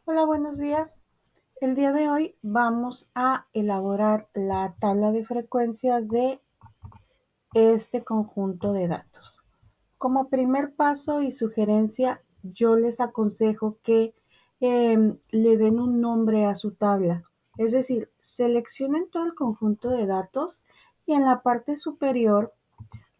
Hola, buenos días. El día de hoy vamos a elaborar la tabla de frecuencias de este conjunto de datos. Como primer paso y sugerencia, yo les aconsejo que le den un nombre a su tabla. Es decir, seleccionen todo el conjunto de datos y en la parte superior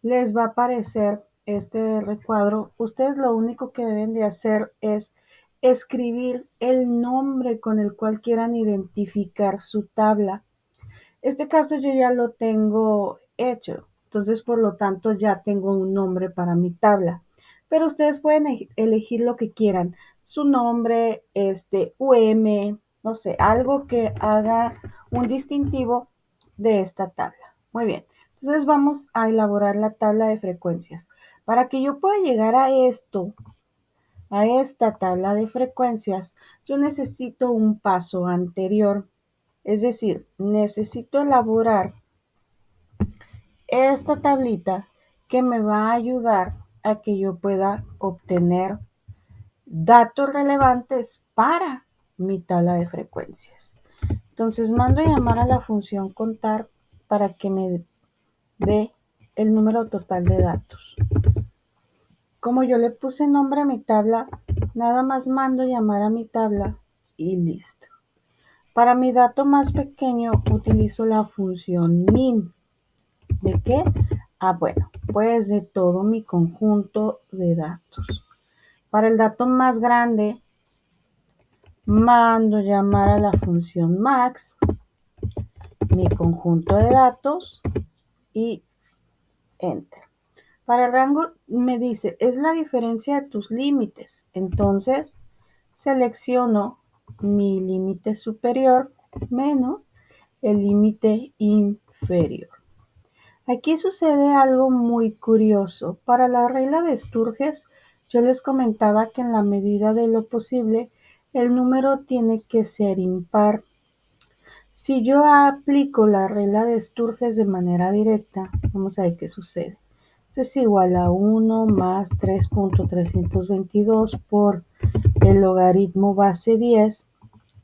les va a aparecer este recuadro. Ustedes lo único que deben de hacer es escribir el nombre con el cual quieran identificar su tabla. Este caso yo ya lo tengo hecho, entonces por lo tanto ya tengo un nombre para mi tabla. Pero ustedes pueden elegir lo que quieran, su nombre, no sé, algo que haga un distintivo de esta tabla. Muy bien, entonces vamos a elaborar la tabla de frecuencias. Para que yo pueda llegar a esta tabla de frecuencias, yo necesito un paso anterior. Es decir, necesito elaborar esta tablita que me va a ayudar a que yo pueda obtener datos relevantes para mi tabla de frecuencias. Entonces mando a llamar a la función contar para que me dé el número total de datos. Como yo le puse nombre a mi tabla, nada más mando llamar a mi tabla y listo. Para mi dato más pequeño utilizo la función min. ¿De qué? Bueno, pues de todo mi conjunto de datos. Para el dato más grande, mando llamar a la función max, mi conjunto de datos y enter. Para el rango me dice, es la diferencia de tus límites. Entonces, selecciono mi límite superior menos el límite inferior. Aquí sucede algo muy curioso. Para la regla de Sturges, yo les comentaba que en la medida de lo posible, el número tiene que ser impar. Si yo aplico la regla de Sturges de manera directa, vamos a ver qué sucede. Esto es igual a 1 más 3.322 por el logaritmo base 10.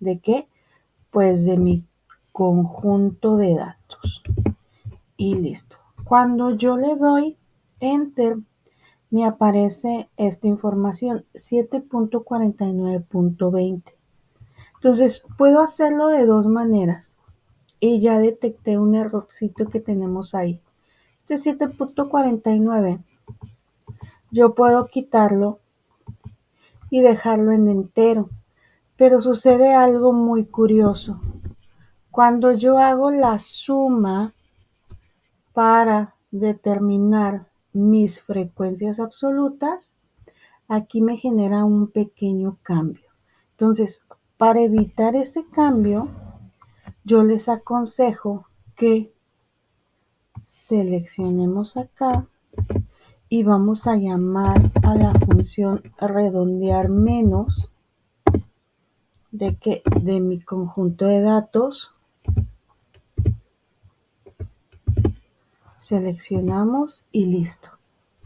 ¿De qué? Pues de mi conjunto de datos. Y listo. Cuando yo le doy enter, me aparece esta información, 7.49.20. Entonces, puedo hacerlo de dos maneras. Y ya detecté un errorcito que tenemos ahí. Este 7.49, yo puedo quitarlo y dejarlo en entero. Pero sucede algo muy curioso. Cuando yo hago la suma para determinar mis frecuencias absolutas, aquí me genera un pequeño cambio. Entonces, para evitar ese cambio, yo les aconsejo que seleccionemos acá y vamos a llamar a la función redondear menos de mi conjunto de datos. Seleccionamos y listo.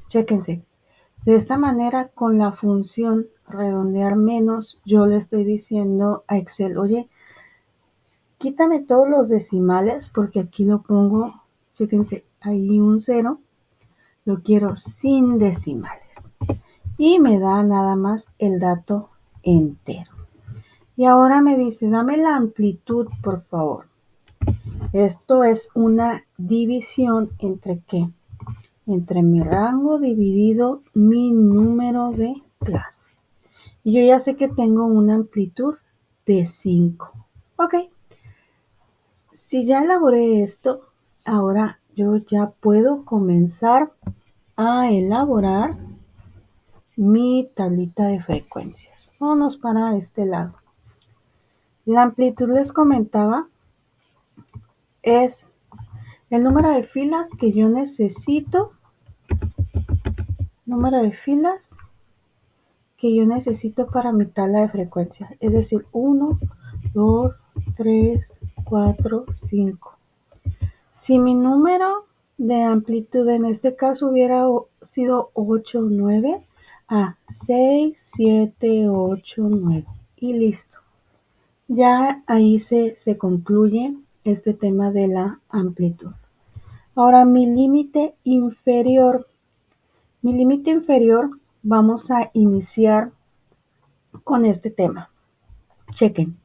Chéquense. De esta manera, con la función redondear menos, yo le estoy diciendo a Excel, oye, quítame todos los decimales porque aquí lo pongo, chéquense, ahí un 0, lo quiero sin decimales. Y me da nada más el dato entero. Y ahora me dice, dame la amplitud, por favor. Esto es una división entre ¿qué? Entre mi rango dividido mi número de clase. Y yo ya sé que tengo una amplitud de 5. Ok. Si ya elaboré esto, ahora yo ya puedo comenzar a elaborar mi tablita de frecuencias. Vámonos para este lado. La amplitud, les comentaba, es el número de filas que yo necesito, para mi tabla de frecuencias. Es decir, 1, 2, 3, 4, 5. Si mi número de amplitud en este caso hubiera sido 8, 9, 6, 7, 8, 9 y listo. Ya ahí se concluye este tema de la amplitud. Ahora mi límite inferior, vamos a iniciar con este tema. Chequen,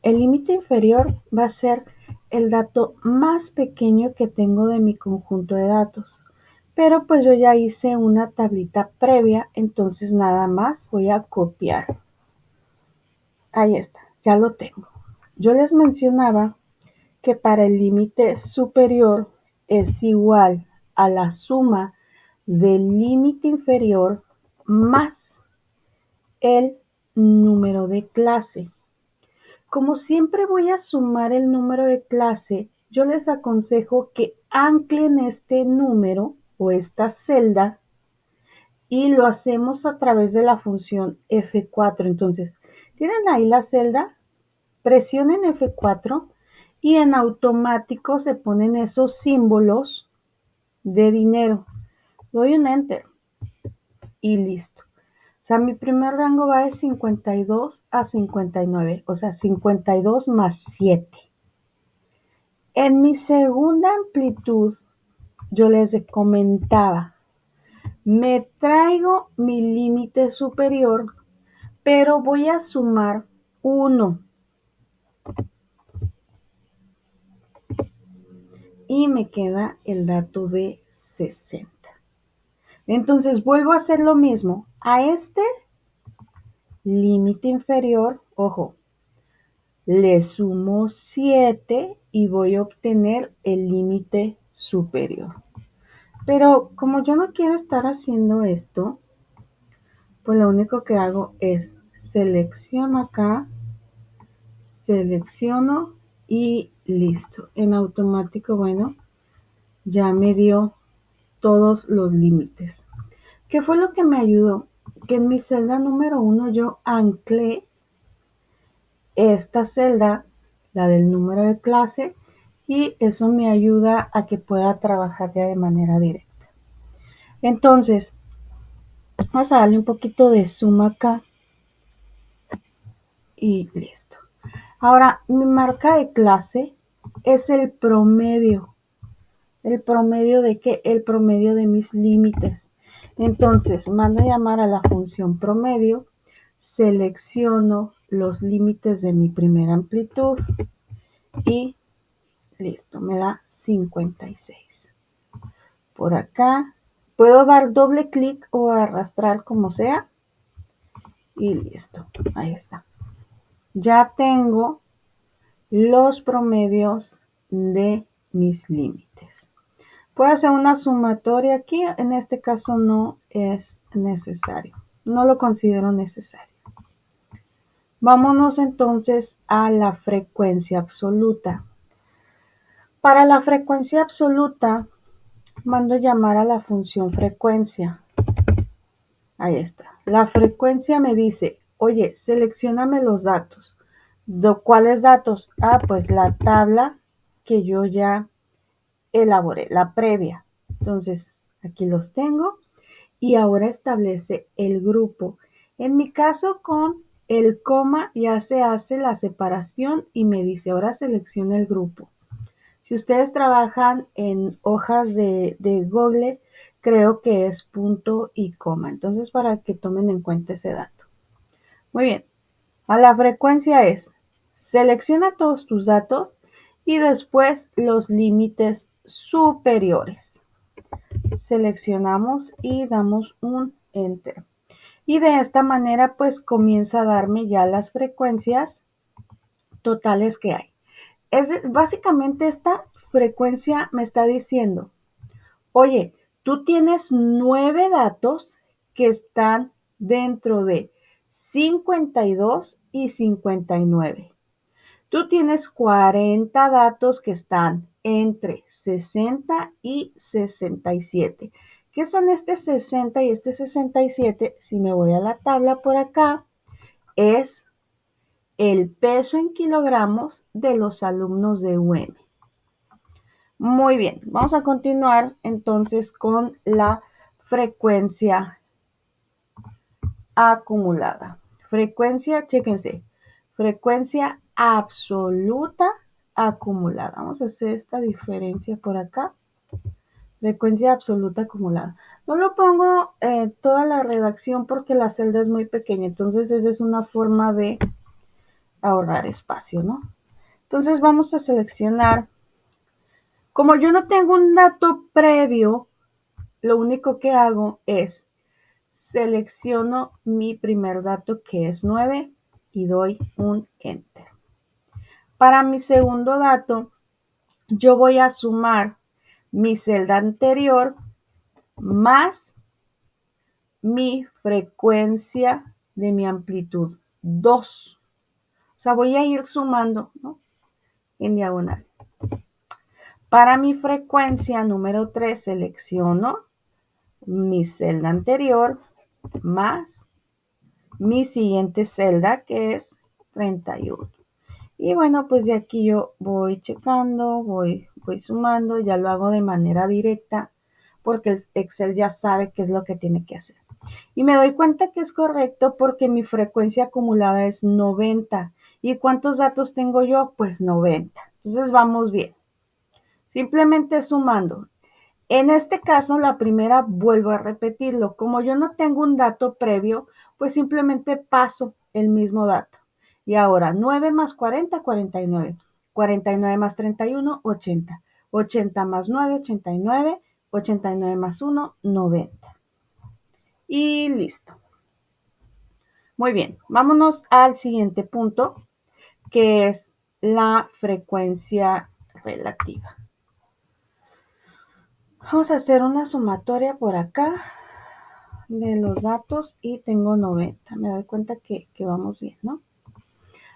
el límite inferior va a ser el dato más pequeño que tengo de mi conjunto de datos. Pero pues yo ya hice una tablita previa, entonces nada más voy a copiar. Ahí está, ya lo tengo. Yo les mencionaba que para el límite superior es igual a la suma del límite inferior más el número de clase. Como siempre voy a sumar el número de clase, yo les aconsejo que anclen este número o esta celda y lo hacemos a través de la función F4. Entonces, ¿tienen ahí la celda? Presionen F4 y en automático se ponen esos símbolos de dinero. Doy un enter y listo. O sea, mi primer rango va de 52 a 59, o sea, 52 más 7. En mi segunda amplitud, yo les comentaba, me traigo mi límite superior, pero voy a sumar 1 y me queda el dato de 60. Entonces vuelvo a hacer lo mismo. A este límite inferior, ojo, le sumo 7 y voy a obtener el límite superior. Pero como yo no quiero estar haciendo esto, pues lo único que hago es selecciono acá, selecciono y listo. En automático, bueno, ya me dio todos los límites. ¿Qué fue lo que me ayudó? Que en mi celda número 1 yo anclé esta celda, la del número de clase, y eso me ayuda a que pueda trabajar ya de manera directa. Entonces, vamos a darle un poquito de zoom acá y listo. Ahora, mi marca de clase es el promedio. ¿El promedio de qué? El promedio de mis límites. Entonces, mando a llamar a la función promedio, selecciono los límites de mi primera amplitud y listo, me da 56. Por acá, puedo dar doble clic o arrastrar como sea y listo, ahí está. Ya tengo los promedios de mis límites. Puedo hacer una sumatoria aquí, en este caso no es necesario, no lo considero necesario. Vámonos entonces a la frecuencia absoluta. Para la frecuencia absoluta, mando llamar a la función frecuencia. Ahí está. La frecuencia me dice, oye, seleccióname los datos. ¿Cuáles datos? Ah, pues la tabla que yo ya elaboré, la previa. Entonces, aquí los tengo y ahora establece el grupo. En mi caso, con el coma ya se hace la separación y me dice, ahora selecciona el grupo. Si ustedes trabajan en hojas de Google, creo que es punto y coma. Entonces, para que tomen en cuenta ese dato. Muy bien. A la frecuencia es, selecciona todos tus datos y después los límites superiores. Seleccionamos y damos un enter. Y de esta manera pues comienza a darme ya las frecuencias totales que hay. Básicamente esta frecuencia me está diciendo, oye, tú tienes 9 datos que están dentro de 52 y 59. Tú tienes 40 datos que están entre 60 y 67. ¿Qué son este 60 y este 67? Si me voy a la tabla por acá, es el peso en kilogramos de los alumnos de UM. Muy bien, vamos a continuar entonces con la frecuencia acumulada. Frecuencia, chéquense, frecuencia absoluta acumulada. Vamos a hacer esta diferencia por acá. Frecuencia absoluta acumulada. No lo pongo toda la redacción porque la celda es muy pequeña, entonces esa es una forma de ahorrar espacio, ¿no? Entonces vamos a seleccionar. Como yo no tengo un dato previo, lo único que hago es selecciono mi primer dato, que es 9, y doy un Enter. Para mi segundo dato, yo voy a sumar mi celda anterior más mi frecuencia de mi amplitud 2. O sea, voy a ir sumando, ¿no?, en diagonal. Para mi frecuencia número 3 selecciono mi celda anterior más mi siguiente celda, que es 31. Y bueno, pues de aquí yo voy checando, voy sumando, ya lo hago de manera directa porque el Excel ya sabe qué es lo que tiene que hacer. Y me doy cuenta que es correcto porque mi frecuencia acumulada es 90. ¿Y cuántos datos tengo yo? Pues 90. Entonces vamos bien. Simplemente sumando. En este caso, la primera, vuelvo a repetirlo. Como yo no tengo un dato previo, pues simplemente paso el mismo dato. Y ahora, 9 más 40, 49. 49 más 31, 80. 80 más 9, 89. 89 más 1, 90. Y listo. Muy bien, vámonos al siguiente punto, que es la frecuencia relativa. Vamos a hacer una sumatoria por acá de los datos y tengo 90. Me doy cuenta que vamos bien, ¿no?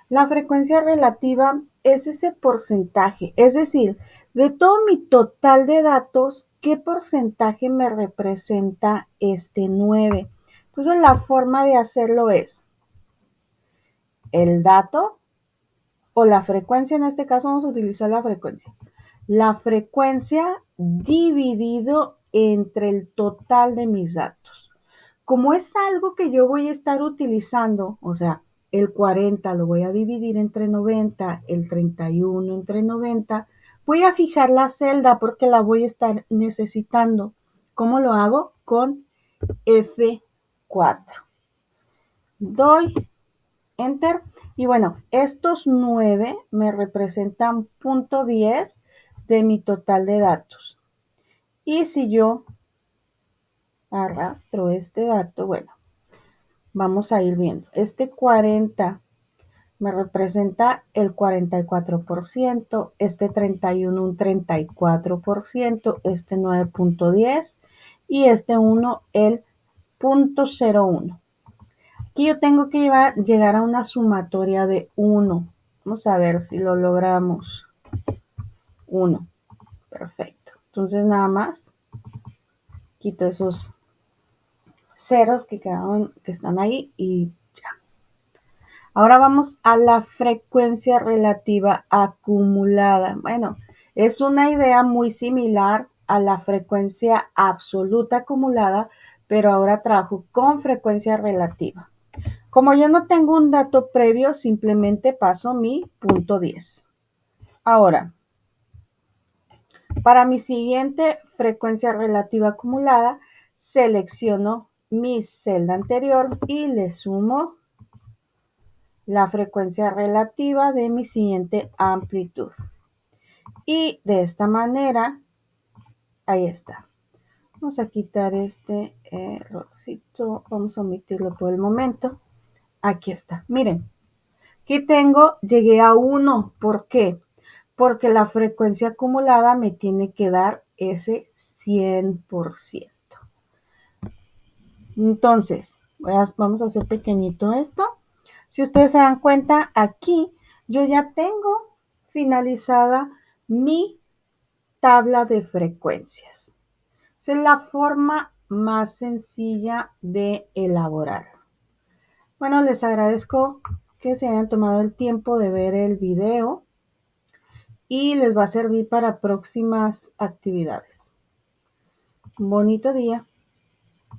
La frecuencia relativa es ese porcentaje, es decir, de todo mi total de datos, ¿qué porcentaje me representa este 9? Entonces, la forma de hacerlo es el dato o la frecuencia, en este caso vamos a utilizar la frecuencia. La frecuencia dividido entre el total de mis datos. Como es algo que yo voy a estar utilizando, o sea, el 40 lo voy a dividir entre 90, el 31 entre 90, voy a fijar la celda porque la voy a estar necesitando. ¿Cómo lo hago? Con F4. Doy Enter. Y bueno, estos 9 me representan 0.10 de mi total de datos. Y si yo arrastro este dato, bueno, vamos a ir viendo. Este 40 me representa el 44%, este 31 un 34%, este 9.10 y este 1 el 0.01. Aquí yo tengo que llegar a una sumatoria de 1. Vamos a ver si lo logramos. 1. Perfecto. Entonces nada más quito esos ceros que quedaron, que están ahí y ya. Ahora vamos a la frecuencia relativa acumulada. Bueno, es una idea muy similar a la frecuencia absoluta acumulada, pero ahora trabajo con frecuencia relativa. Como yo no tengo un dato previo, simplemente paso mi 0.10. Ahora, para mi siguiente frecuencia relativa acumulada, selecciono mi celda anterior y le sumo la frecuencia relativa de mi siguiente amplitud. Y de esta manera, ahí está. Vamos a quitar este errorcito, vamos a omitirlo por el momento. Aquí está, miren. Aquí llegué a 1. ¿Por qué? Porque la frecuencia acumulada me tiene que dar ese 100%. Entonces, vamos a hacer pequeñito esto. Si ustedes se dan cuenta, aquí yo ya tengo finalizada mi tabla de frecuencias. Esa es la forma más sencilla de elaborar. Bueno, les agradezco que se hayan tomado el tiempo de ver el video y les va a servir para próximas actividades. Un bonito día.